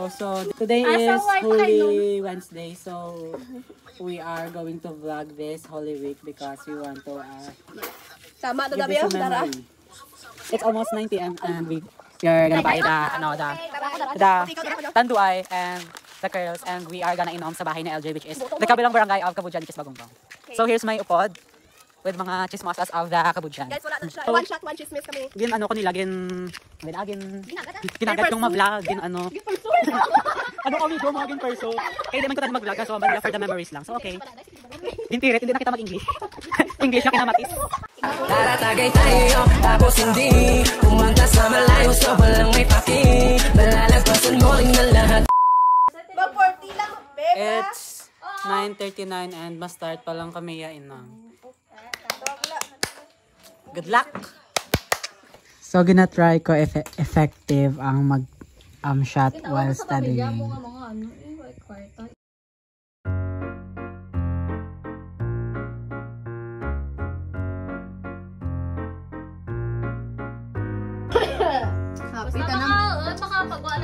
Hello. So today is Holy Wednesday. So we are going to vlog this Holy Week because we want to give this a memory. It's almost 9 PM and we're gonna buy the tanduay and the curls, and we are gonna inom sa bahay ni LJ, which is the kabilang barangay of Kabudyan, which is Bagongbong. So here's my upod with mga chismosas of the Kabudyan. Guys, wala na siya. One shot, one chismis kami. Ano ko nila, ginagat kong ma-vlog, ano kami ko, mga perso. Kaya di man ko tayo mag-vlog, so mag for the memories lang. So okay. Dintirit, hindi na kita mag-English. English na kinamatis. Taratagay tayo, tapos hindi kumanta sa malayo, so walang may paki. Malalagpasan mo rin na lahat. It's 9:39 and ma-start pa lang kami yain na. Good luck! So, gina-try ko if effective ang mag-shot while studying.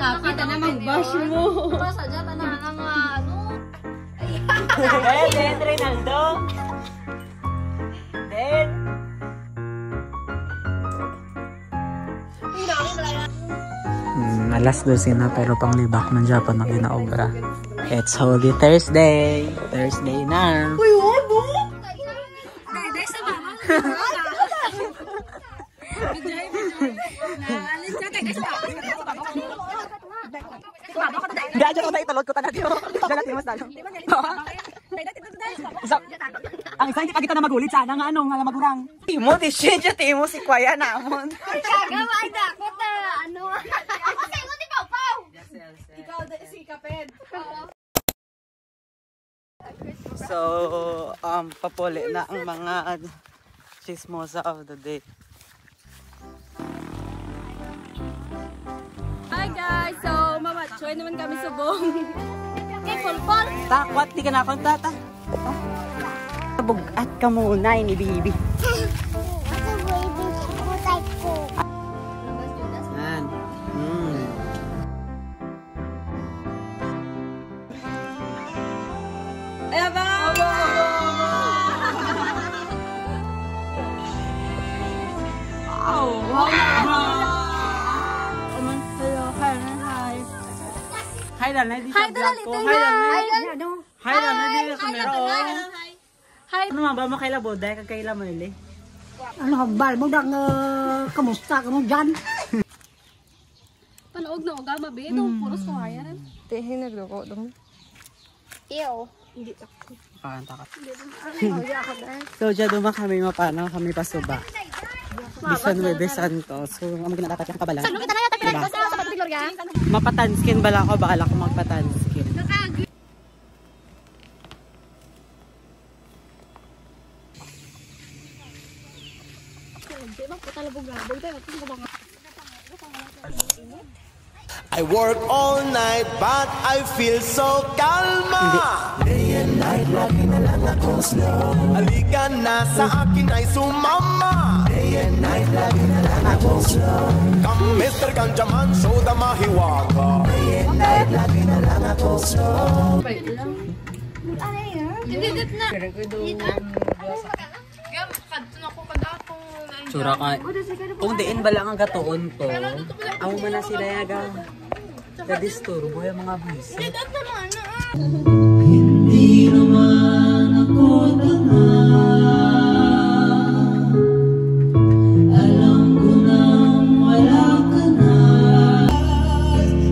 Happy ka na mag-bash mo. Pasadya ka na ng ano. Then, Rinaldo. Then, alas 12 na pero panglibak ng Japan na ginaobra. It's Holy Thursday. Thursday na. Uy, ano? Dahil sa mama. Dahil dyan ko tayo talot ko tanat yun. Dyan natin mas talo. Ang isa hindi pa kita na magulit sana nga nga magurang. Timo, di siya Timo si Kwaya namon. Gama ay dakot na ano. Ako sa ingo ti Pau. Ikaw si Kaped. So, papuli na ang mga chismosa of the day. Hi guys! So, mamatchoy naman kami subong. Okay, pulpol! Takwat, di ka na akong tata. Bugat ka muna, ini baby. Yan. Ay, ba? Hi lang, hindi sa vlog ko. Hi lang, hindi sa camera. Hi! Ano nga ba makaila boday? Kagkaila mo nili? Ano hambal mo dang kamusta ka mo dyan? Panoog na oga, mabi. Ito, puros ko kaya rin. Tihin nagluko doon. Ew. Kanta ka. So, dyan duma kami mapano, kami pasuba. Bisan Webesan to. So, ang ginatapat yung kabalan. Saan mo kita na yata pinag-ko sa kapatid Gloria? Mapatanskin bala ko, bala ko magpatanskin. I work all night but I feel so kalma. Day and night, lagi na lang ako slow. Halika na sa akin ay sumama. Day and night, lagi na lang ako slow. Come Mr. Ganjaman, show the mahiwaga. Day and night, lagi na lang ako slow. Sura ka. Kung diin ba lang ang gatuon to, ang mana sila yaga. Kadisturbo yung mga bisa. Hindi naman ako tangan. Alam ko nang wala ka na.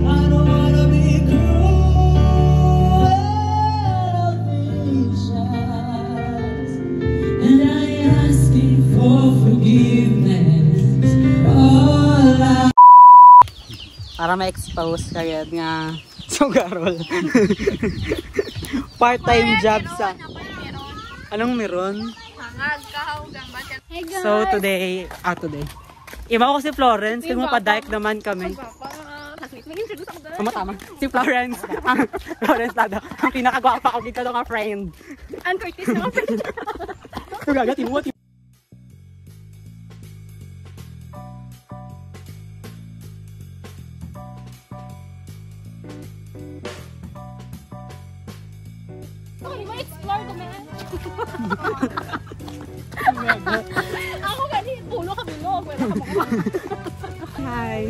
I don't wanna be cruel of visions. And I asking for forgiveness. All I para ma-expose ka rin nga sugarol. Part-time job sa... Anong meron? So today... Iba ko si Florence. Kung mapadike naman kami. Tama. Si Florence. Florence na daw. Ang pinakagwapa ko dito ng friend. Ang Curtis na friend. Gaga, timuha. Okay, may explore ko man. Ako gani, pulo ka bilog. Hi.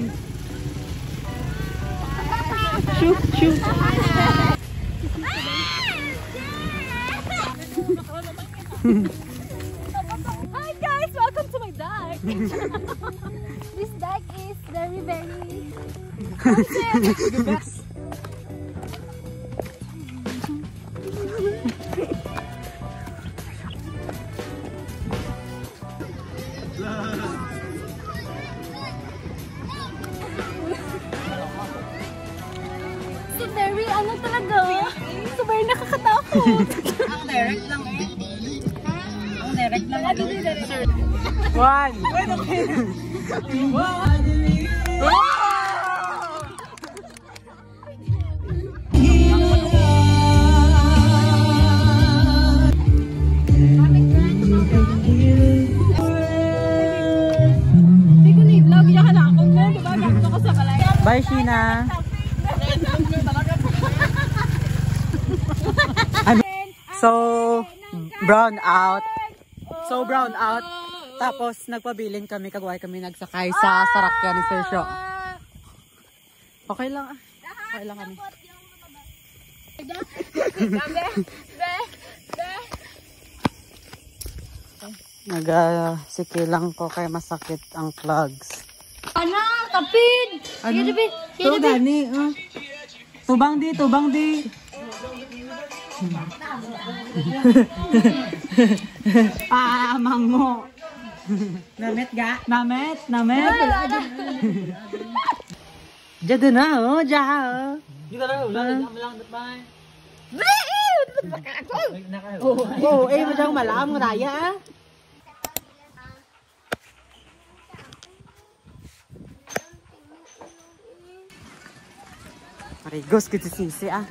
Shoot, shoot. Hi guys, welcome to my deck. This deck is very the best. So very ano talaga? So very nakakatakot. Ang direct lang eh. Ang direct lang. One. Bye, Sheena. So, brown out. Tapos, nagpabilin kami. Kagaway kami nagsakay sa sarakyan ni Sir Sho. Okay lang ah. Okay lang kami. Nagsikilang ko kaya masakit ang clogs. Ano? Kapid! Ano? Ito gani. Tubang di. Mango. Namet ga? Namet. Jado na oh, jaha. Dito na ulan, malang datbay. Macam malam raya. Marigos kita sisi ah.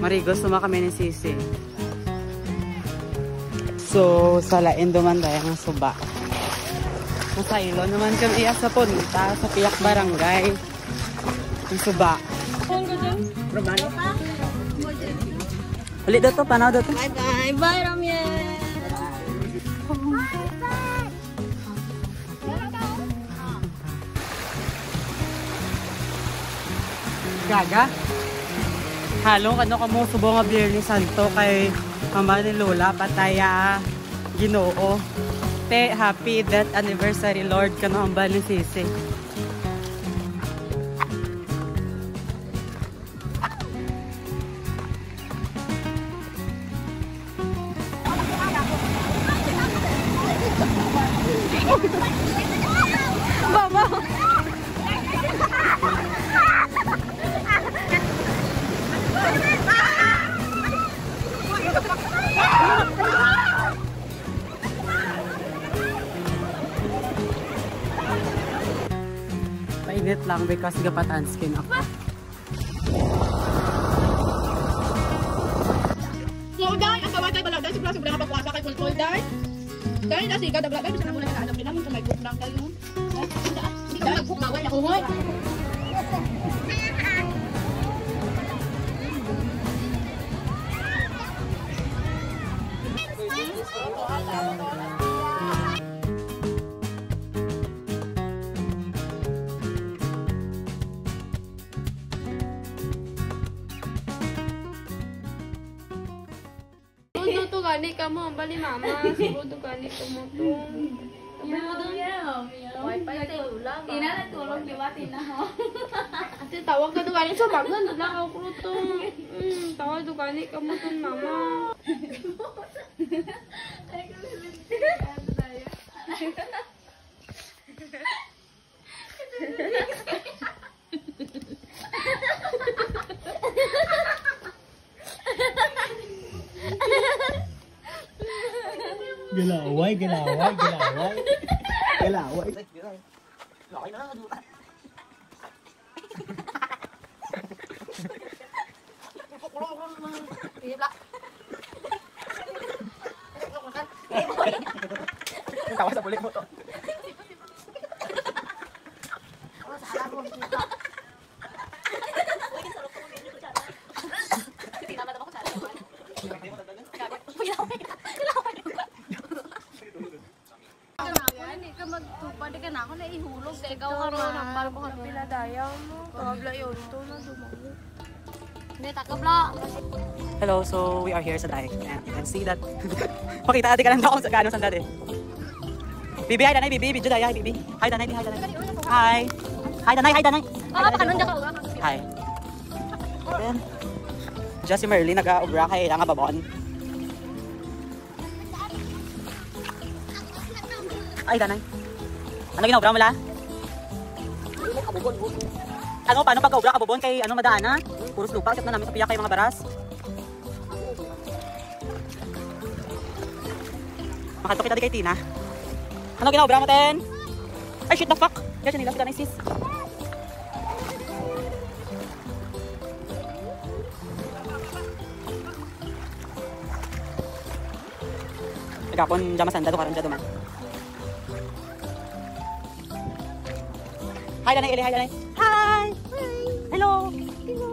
Marigos suma kami ni Sisi. So, sa lain duman tayo ng suba. Nasa ilo naman kami iya sa punta sa Piyak Barangay. Ang suba. Romano. Ulit daw to, panaw daw to. Bye bye, Ramye. Gaga. Halong ano ka mo subo nga Biyernes Santo kay mama ni Lola pataya Ginoo. Te happy death anniversary Lord kano ang bali Sisi. Painit lang because gapatan skin ako. So, dahil ang kawatay balang dahil sobra sobra kapakwasa kay Kultoy dahil. Dahil nasi ka dagdag dahil bisa na muna na alam namin kung may cook lang kayo. Hindi ka mag-cook na wala ko hoy. Subuto gani ka mo, bali mama. Subuto gani ka mo to. Wifi tayo ulang. Ina na tulog di ba tinaho? Ate tawag ka to gani sa bagan na ako kruto. Tawag to gani ka mo to mama. Gelaway. Yung tawa sa bulik mo to. Hindi ka magtupad ka na ako na ihulog. Ikaw karoon ng palko ka pinadaya mo. Tabla yun. Ito na dumango. Hindi, takabla. Hello, so we are here sa Daik. And you can see that. Pakita natin ka lang kung gaano saan dati. Bibi, hi Danay, Bibi. Video daya, hi Bibi. Hi Danay, hi Danay. Hi. Hi Danay, hi Danay. Pakanun dyan ka. Hi. Then, just si Merly nag-ubra kay Ranga Babon. Ay, Danay. Ano ginobra mo la? Ano, paano pag-ubra ka Babon kay ano madaan na? Puros lupa, kasi na namin sa piyak kay mga baras. Makato kita di kay Tina. Ano ginobra mo, Ten? Ay, shit the fuck! Kaya siya nila, si Danay sis. Nagkapon dyan masanda, doon karoon dyan duman. Hi Danay, Eli, hi Danay. Hi! Hello! Hello!